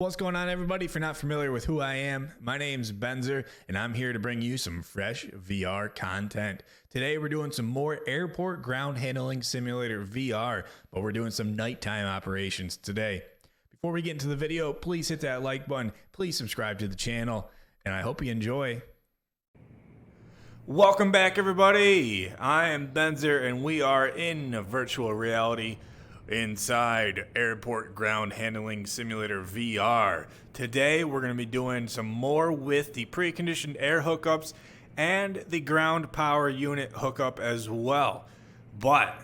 What's going on, everybody? If you're not familiar with who I am, my name's Benzer, and I'm here to bring you some fresh VR content. Today, we're doing some more airport ground handling simulator VR, but we're doing some nighttime operations today. Before we get into the video, please hit that like button, please subscribe to the channel, and I hope you enjoy. Welcome back, everybody. I am Benzer, and we are in virtual reality inside Airport Ground Handling Simulator VR. Today we're going to be doing some more with the preconditioned air hookups and the ground power unit hookup as well. But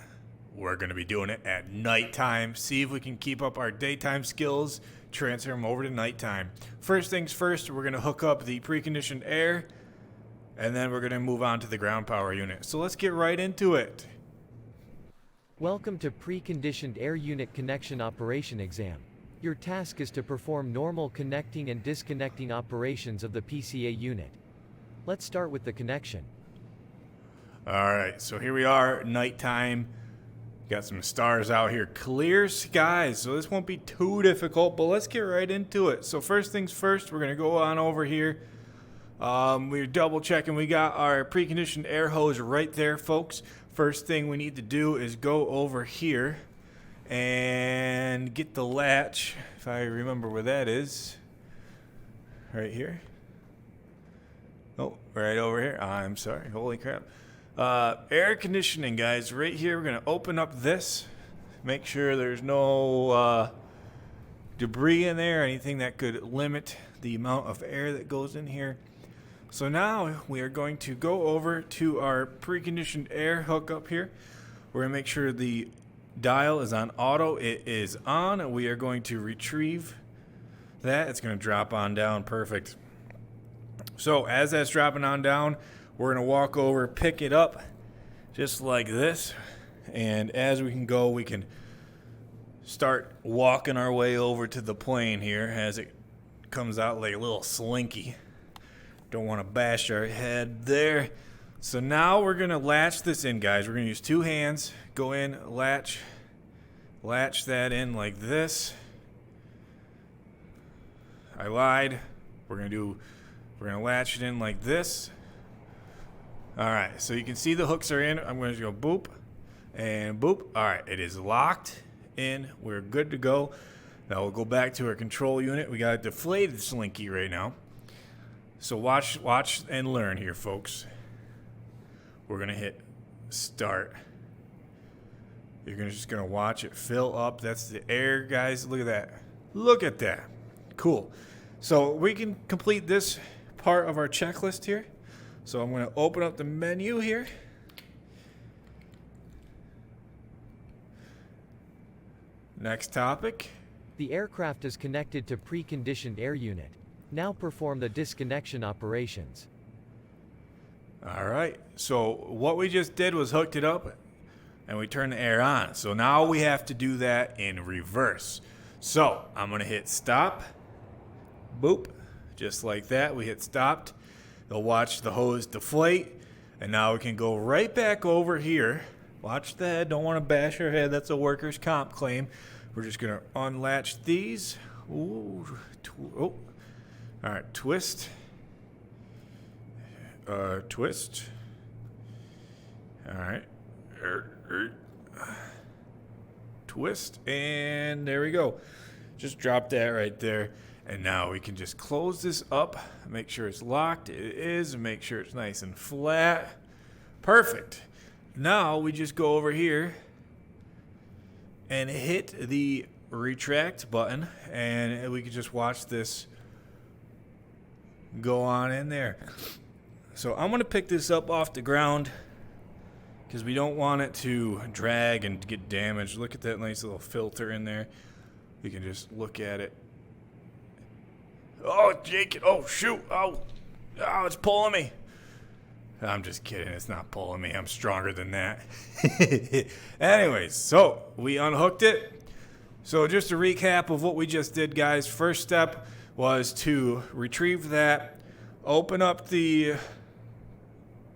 we're going to be doing it at nighttime. See if we can keep up our daytime skills, transfer them over to nighttime. First things first, we're going to hook up the preconditioned air, and then we're going to move on to the ground power unit. So let's get right into it. Welcome to Preconditioned Air Unit Connection Operation Exam. Your task is to perform normal connecting and disconnecting operations of the PCA unit. Let's start with the connection. Alright, so here we are, nighttime. Got some stars out here, clear skies, so this won't be too difficult, but let's get right into it. So first things first, we're going to go on over here. We're double checking. We got our preconditioned air hose right there, folks. First thing we need to do is go over here and get the latch, if I remember where that is. Right here. Oh, right over here. I'm sorry. Holy crap. Air conditioning, guys. Right here, we're going to open up this. Make sure there's no debris in there, anything that could limit the amount of air that goes in here. So now we are going to go over to our preconditioned air hookup here. We're going to make sure the dial is on auto. It is on. We are going to retrieve that. It's going to drop on down. Perfect. So as that's dropping on down, we're going to walk over, pick it up just like this. And as we can go, we can start walking our way over to the plane here as it comes out like a little slinky. Don't want to bash our head there. So now we're going to latch this in, guys. We're going to use two hands. Go in, latch that in like this. I lied. We're going to latch it in like this. All right, so you can see the hooks are in. I'm going to go boop and boop. All right, it is locked in. We're good to go. Now we'll go back to our control unit. We got a deflated slinky right now. So watch and learn here, folks. We're going to hit start. You're just going to watch it fill up. That's the air, guys. Look at that. Look at that. Cool. So we can complete this part of our checklist here. So I'm going to open up the menu here. Next topic. The aircraft is connected to preconditioned air unit. Now perform the disconnection operations. All right, so what we just did was hooked it up and we turned the air on. So now we have to do that in reverse. So I'm gonna hit stop, boop, just like that. We hit stopped. They'll watch the hose deflate, and now we can go right back over here. Watch the head, don't wanna bash our head. That's a workers' comp claim. We're just gonna unlatch these. Ooh, oh. All right, twist. Twist. All right. Twist, and there we go. Just drop that right there. And now we can just close this up, make sure it's locked. It is, and make sure it's nice and flat. Perfect. Now we just go over here and hit the retract button, and we can just watch this go on in there. So I'm going to pick this up off the ground because we don't want it to drag and get damaged. Look at that nice little filter in there. You can just look at it. Oh, Jake. Oh, shoot. Oh, it's pulling me. I'm just kidding. It's not pulling me. I'm stronger than that. Anyways, so we unhooked it. So just a recap of what we just did, guys. First step was to retrieve that, open up the,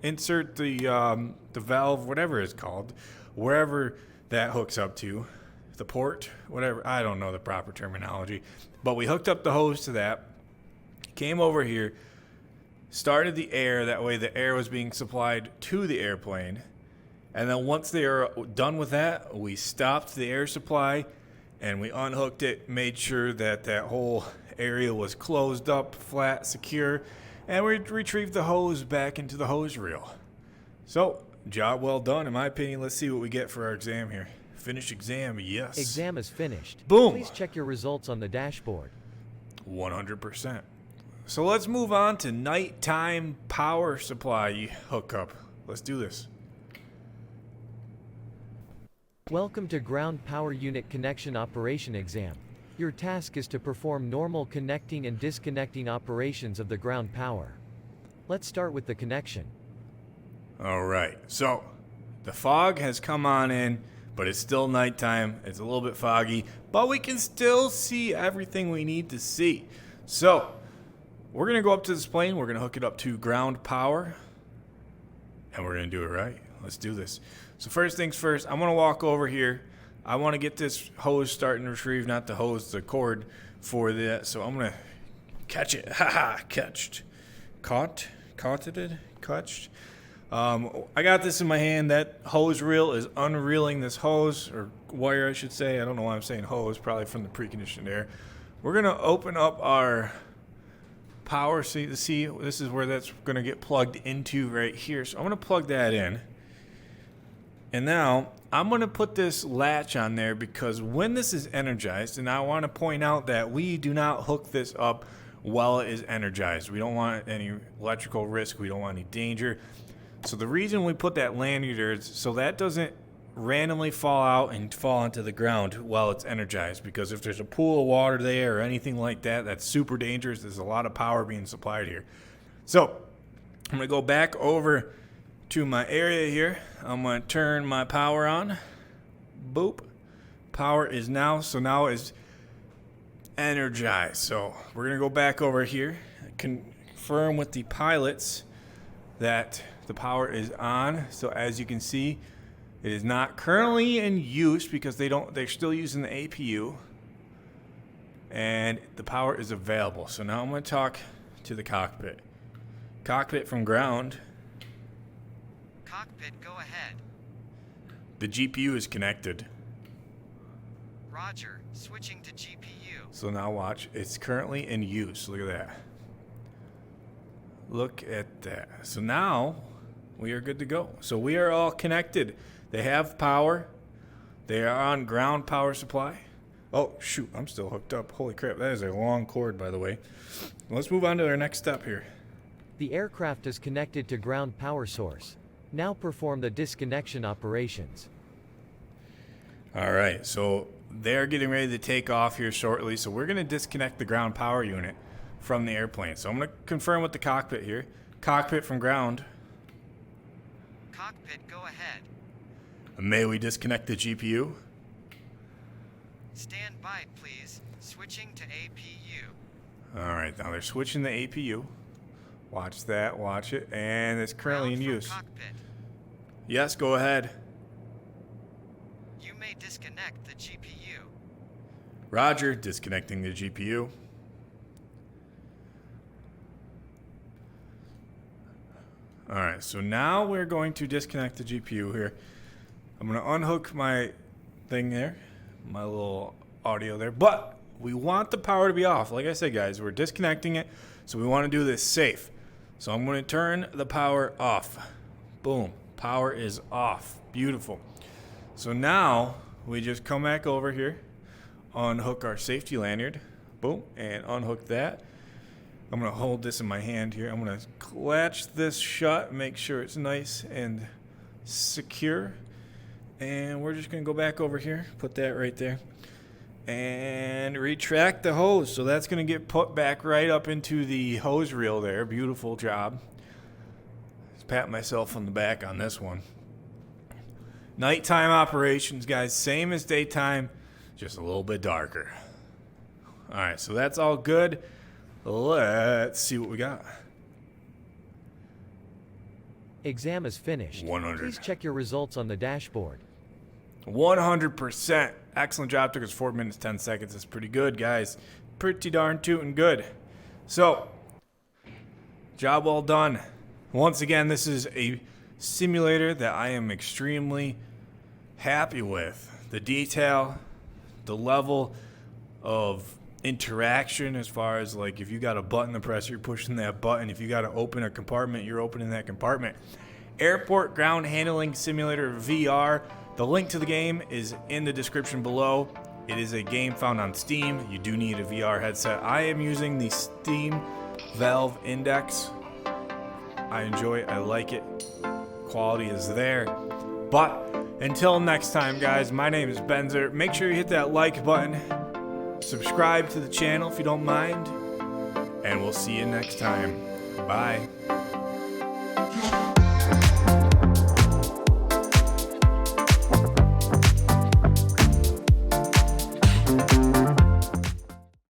insert the valve, whatever it's called, wherever that hooks up to. the port, whatever. I don't know the proper terminology. But we hooked up the hose to that, came over here, started the air. That way the air was being supplied to the airplane. And then once they were done with that, we stopped the air supply and we unhooked it, made sure that that whole area was closed up, flat, secure, and we retrieved the hose back into the hose reel. So, job well done, in my opinion. Let's see what we get for our exam here. Finish exam, yes. Exam is finished. Boom. Please check your results on the dashboard. 100%. So let's move on to nighttime power supply hookup. Let's do this. Welcome to Ground Power Unit Connection Operation Exam. Your task is to perform normal connecting and disconnecting operations of the ground power. Let's start with the connection. All right, so the fog has come on in, but it's still nighttime. It's a little bit foggy, but we can still see everything we need to see. So we're going to go up to this plane. We're going to hook it up to ground power, and we're going to do it right. Let's do this. So first things first, I'm going to walk over here. I want to get this hose starting to retrieve, not the hose, the cord for that. So I'm going to catch it. Haha, catched. Caught it. I got this in my hand. That hose reel is unreeling this hose, or wire I should say. I don't know why I'm saying hose, probably from the preconditioned air. We're going to open up our power. See, this is where that's going to get plugged into right here. So I'm going to plug that in. And now I'm going to put this latch on there because when this is energized, and I want to point out that we do not hook this up while it is energized. We don't want any electrical risk. We don't want any danger. So the reason we put that lanyard there is so that doesn't randomly fall out and fall onto the ground while it's energized, because if there's a pool of water there or anything like that, that's super dangerous. There's a lot of power being supplied here. So I'm going to go back over to my area here. I'm going to turn my power on. Boop. Power is now is energized. So we're going to go back over here, confirm with the pilots that the power is on. So as you can see, it is not currently in use because they're still using the APU, and the power is available. So now I'm going to talk to the cockpit. Cockpit from ground. Cockpit, go ahead. The GPU is connected. Roger, switching to GPU. So now watch, it's currently in use. Look at that. Look at that. So now we are good to go. So we are all connected. They have power. They are on ground power supply. Oh, shoot, I'm still hooked up. Holy crap, that is a long cord, by the way. Let's move on to our next step here. The aircraft is connected to ground power source. Now perform the disconnection operations. All right, so they're getting ready to take off here shortly. So we're going to disconnect the ground power unit from the airplane. So I'm going to confirm with the cockpit here. Cockpit from ground. Cockpit, go ahead. May we disconnect the GPU? Stand by, please. Switching to APU. All right, now they're switching the APU. Watch that, watch it, and it's currently in Ground from use. Cockpit. Yes, go ahead. You may disconnect the GPU. Roger, disconnecting the GPU. All right, so now we're going to disconnect the GPU here. I'm going to unhook my thing there, my little audio there, but we want the power to be off. Like I said, guys, we're disconnecting it, so we want to do this safe. So I'm going to turn the power off. Boom, power is off. Beautiful. So now we just come back over here, unhook our safety lanyard, boom, and unhook that. I'm going to hold this in my hand here. I'm going to latch this shut, make sure it's nice and secure. And we're just going to go back over here, put that right there, and retract the hose. So that's going to get put back right up into the hose reel there. Beautiful job. Just pat myself on the back on this one. Nighttime operations, guys, same as daytime, just a little bit darker. All right, so that's all good. Let's see what we got. Exam is finished. 100. Please check your results on the dashboard. 100%. Excellent job. Took us 4 minutes, 10 seconds. That's pretty good, guys. Pretty darn tootin' good. So, job well done. Once again, this is a simulator that I am extremely happy with. The detail, the level of interaction as far as like if you got a button to press, you're pushing that button. If you got to open a compartment, you're opening that compartment. Airport Ground Handling Simulator VR. The link to the game is in the description below. It is a game found on Steam. You do need a VR headset. I am using the Steam Valve Index. I enjoy it. I like it. Quality is there. But until next time, guys, my name is Benzer. Make sure you hit that like button. Subscribe to the channel if you don't mind. And we'll see you next time. Bye.